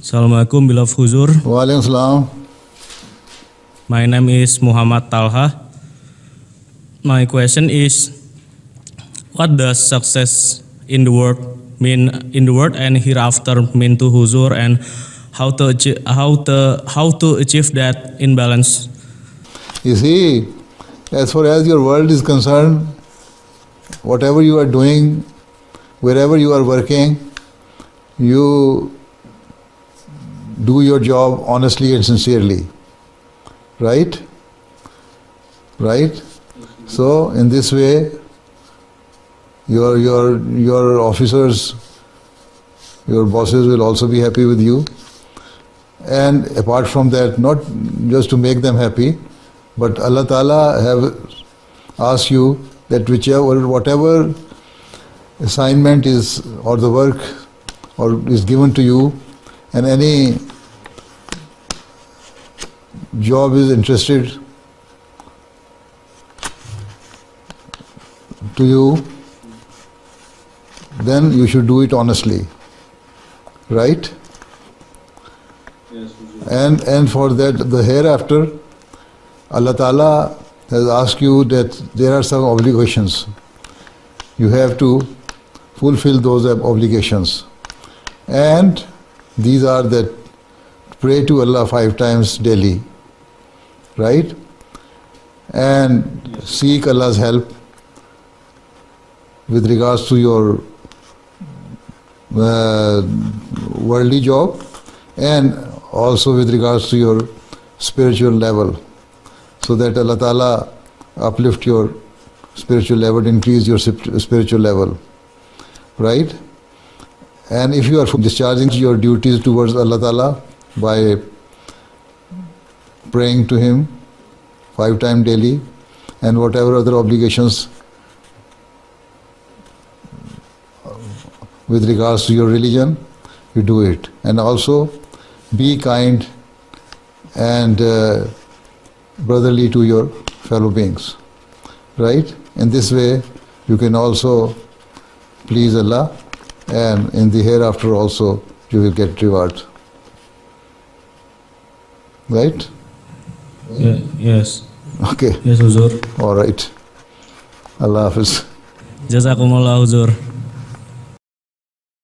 Assalamualaikum beloved Huzur. Waalaikumsalam. My name is Muhammad Talha. My question is, what does success in the world mean in the world and hereafter mean to Huzur, and how to achieve that in balance? You see, as far as your world is concerned, whatever you are doing, wherever you are working, you do your job honestly and sincerely. Right? Right? So in this way, your officers, your bosses will also be happy with you. And apart from that, not just to make them happy, but Allah Ta'ala have asked you that whatever assignment is, or the work or is given to you, and any job is interested to you, then you should do it honestly. Right? Yes. And for that, the hereafter, Allah Ta'ala has asked you that there are some obligations. You have to fulfill those obligations. And these are that pray to Allah 5 times daily. Right? And seek Allah's help with regards to your worldly job, and also with regards to your spiritual level, so that Allah Ta'ala uplift your spiritual level, increase your spiritual level. Right? And if you are discharging your duties towards Allah Ta'ala by praying to Him 5 times daily, and whatever other obligations with regards to your religion, you do it. And also be kind and brotherly to your fellow beings. Right? In this way, you can also please Allah, and in the hereafter also you will get reward. Right? Yes. Okay. Yes, Huzur. All right. Allah Hafiz. Jazakumullah, Huzur.